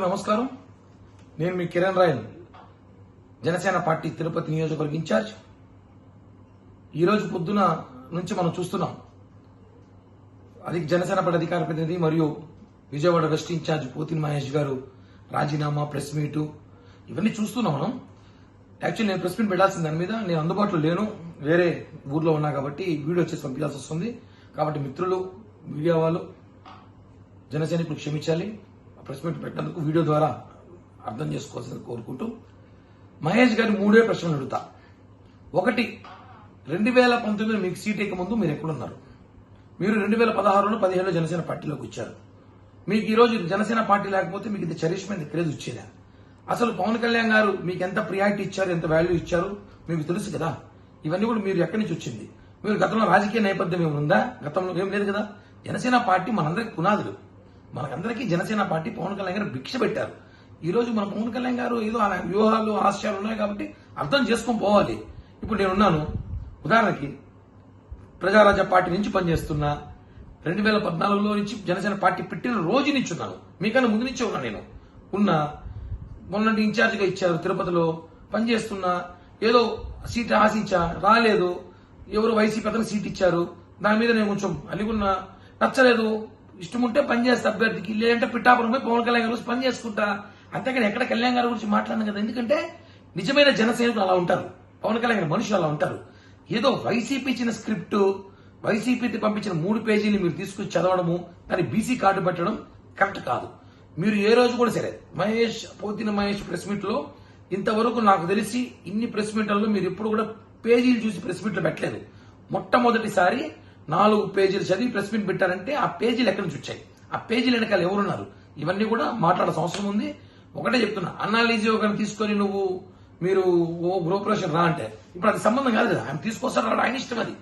అందరికీ నమస్కారం. నేను మీ కిరణ్ రాయల్, జనసేన పార్టీ తిరుపతి నియోజకవర్గ ఇన్ఛార్జ్. ఈరోజు పొద్దున నుంచి మనం చూస్తున్నాం జనసేన పార్టీ అధికార ప్రతినిధి మరియు విజయవాడ వెస్ట్ ఇన్ఛార్జ్ పోతిన మహేష్ గారు రాజీనామా, ప్రెస్ మీటు ఇవన్నీ చూస్తున్నాం మనం. యాక్చువల్లీ నేను ప్రెస్ మీట్ పెట్టాల్సిన దాని మీద నేను అందుబాటులో లేను, వేరే ఊర్లో ఉన్నా కాబట్టి వీడియో వచ్చేసి పంపించాల్సి వస్తుంది. కాబట్టి మిత్రులు, మీడియా వాళ్ళు, జనసేనకు క్షమించాలి. ప్రెస్ మీట్ పెట్టినందుకు వీడియో ద్వారా అర్థం చేసుకోవాల్సింది కోరుకుంటూ, మహేష్ గారి మూడే ప్రశ్నలు అడుగుతా. ఒకటి, 2019 మీకు సీట్ ఎక్క ముందు మీరు ఎక్కడున్నారు? మీరు 2016లో 17లో జనసేన పార్టీలోకి వచ్చారు. మీకు ఈ రోజు జనసేన పార్టీ లేకపోతే మీకు ఇది చరిష్మైన క్రేజ్ వచ్చేదా? అసలు పవన్ కళ్యాణ్ గారు మీకు ఎంత ప్రియారిటీ ఇచ్చారు, ఎంత వాల్యూ ఇచ్చారు మీకు తెలుసు కదా. ఇవన్నీ కూడా మీరు ఎక్కడి నుంచి వచ్చింది? మీరు గతంలో రాజకీయ నేపథ్యం ఏముందా? గతంలో ఏం లేదు కదా. జనసేన పార్టీ మనందరికీ పునాదులు. మనకందరికీ జనసేన పార్టీ పవన్ కళ్యాణ్ గారు భిక్ష పెట్టారు. ఈ రోజు మన పవన్ కళ్యాణ్ గారు ఏదో వ్యూహాలు, ఆశయాలు ఉన్నాయి కాబట్టి అర్థం చేసుకొని పోవాలి. ఇప్పుడు నేనున్నాను, ఉదాహరణకి ప్రజారాజ్య పార్టీ నుంచి పనిచేస్తున్నా. 2014లో నుంచి జనసేన పార్టీ పెట్టిన రోజు నుంచి ఉన్నాను, మీకన్నా ముందు నుంచే ఉన్నా. నేను మొన్నటి ఇన్ఛార్జిగా ఇచ్చారు, తిరుపతిలో పనిచేస్తున్నా. ఏదో సీట్ ఆశించా, రాలేదు. ఎవరు వైసీపీ అతను సీట్ ఇచ్చారు, దాని మీద నేను కొంచెం అలిగున్నా, నచ్చలేదు. ఇష్టం ఉంటే పని చేస్తా అభ్యర్థికి, లేదంటే పిఠాపురం పోయి పవన్ కళ్యాణ్ గారి గురించి పని చేసుకుంటా. అంతేకాని ఎక్కడ కళ్యాణ్ గారి గురించి మాట్లాడను కదా. ఎందుకంటే నిజమైన జనసైనికులు అలా ఉంటారు, పవన్ కళ్యాణ్ గారి మనుషులు అలా ఉంటారు. ఏదో వైసీపీ ఇచ్చిన స్క్రిప్ట్, వైసీపీ పంపించిన 3 పేజీలు మీరు తీసుకొచ్చి చదవడము, దాన్ని బీసీ కార్డు పెట్టడం కరెక్ట్ కాదు. మీరు ఏ రోజు కూడా సరే పోతిన మహేష్ ప్రెస్ మీట్ లో ఇంతవరకు నాకు తెలిసి ఇన్ని ప్రెస్ మీట్లలో మీరు ఎప్పుడు కూడా పేజీలు చూసి ప్రెస్ మీట్లు పెట్టలేదు. మొట్టమొదటిసారి 4 పేజీలు చదివి ప్రెస్ మీట్ పెట్టారంటే ఆ పేజీలు ఎక్కడి నుంచి వచ్చాయి, ఆ పేజీలు వెనకాల ఎవరున్నారు, ఇవన్నీ కూడా మాట్లాడాల్సిన అవసరం ఉంది. ఒకటే చెప్తున్నా, అన్నాలీజియో గారిని తీసుకొని మీరు గృహప్రవేశం రా అంటే ఇప్పుడు అది సంబంధం కాదు కదా. ఆయన తీసుకొస్తారు, ఆయన ఇష్టం అది.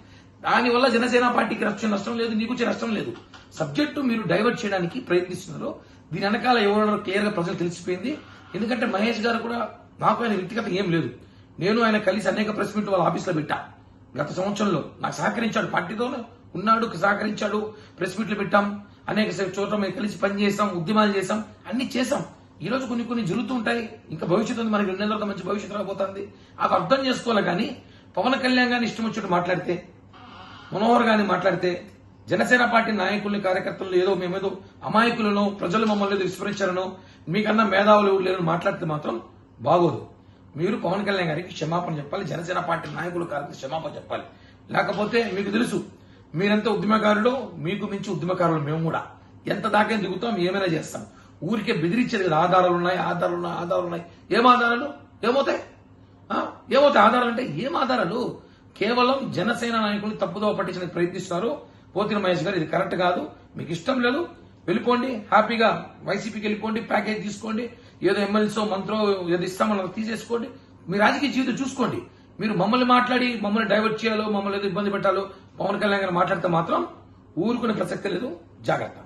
దానివల్ల జనసేన పార్టీకి నష్టం లేదు, నీకు వచ్చే నష్టం లేదు. సబ్జెక్టు మీరు డైవర్ట్ చేయడానికి ప్రయత్నిస్తున్నారు. దీని వెనకాల ఎవరో క్లియర్ గా ప్రజలు తెలిసిపోయింది. ఎందుకంటే మహేష్ గారు కూడా, నాకు ఆయన వ్యక్తిగత ఏం లేదు. నేను ఆయన కలిసి అనేక ప్రెస్ మీట్ వాళ్ళ ఆఫీస్ లో పెట్టా. గత సంవత్సరంలో నాకు సహకరించాడు, పార్టీతోనే ఉన్నాడు, సహకరించాడు. ప్రెస్ మీట్లు పెట్టాం, అనేక చోట్ల మేము కలిసి పనిచేసాం, ఉద్యమాలు చేసాం, అన్ని చేసాం. ఈ రోజు కొన్ని జరుగుతూ ఉంటాయి. ఇంకా భవిష్యత్తు ఉంది, మనకి 2 నెలల మంచి భవిష్యత్తు రాబోతుంది. అది అర్థం చేసుకోవాలి. కానీ పవన్ కళ్యాణ్ గారిని ఇష్టం వచ్చినట్టు మాట్లాడితే, మనోహర్ గారిని మాట్లాడితే, జనసేన పార్టీ నాయకుల్ని, కార్యకర్తలు ఏదో మేమేదో అమాయకులను, ప్రజలు మమ్మల్ని ఏదో విస్మరించారనో, మీకన్నా మేధావులు లేదని మాట్లాడితే మాత్రం బాగోదు. మీరు పవన్ కళ్యాణ్ గారికి క్షమాపణ చెప్పాలి, జనసేన పార్టీ నాయకులు, కార్యకర్తలు క్షమాపణ చెప్పాలి. లేకపోతే మీకు తెలుసు, మీరెంత ఉద్యమకారులు, మీకు మించి ఉద్యమకారులు మేము కూడా. ఎంత దాకా దిగుతాం, ఏమైనా చేస్తాం. ఊరికే బెదిరించేది కదా, ఆధారాలు ఉన్నాయి. ఏం ఆధారాలు? ఏమవుతాయి ఆధారాలు అంటే? ఏం ఆధారాలు? కేవలం జనసేన నాయకులు తప్పుదోవ పట్టించడానికి ప్రయత్నిస్తున్నారు. పోతిన మహేష్ గారు, ఇది కరెక్ట్ కాదు. మీకు ఇష్టం లేదు, వెళ్ళిపోండి, హ్యాపీగా వైసీపీకి వెళ్ళిపోండి, ప్యాకేజ్ తీసుకోండి, ఏదో ఎమ్మెల్యేసో మంత్రో ఏదో ఇస్తామని తీసేసుకోండి, మీ రాజకీయ జీవితం చూసుకోండి. మీరు మమ్మల్ని మాట్లాడి మమ్మల్ని డైవర్ట్ చేయాలో, మమ్మల్ని ఏదో ఇబ్బంది పెట్టాలో పవన్ కళ్యాణ్ గారు మాట్లాడితే మాత్రం ఊరుకునే ప్రసక్తే లేదు. జాగ్రత్త.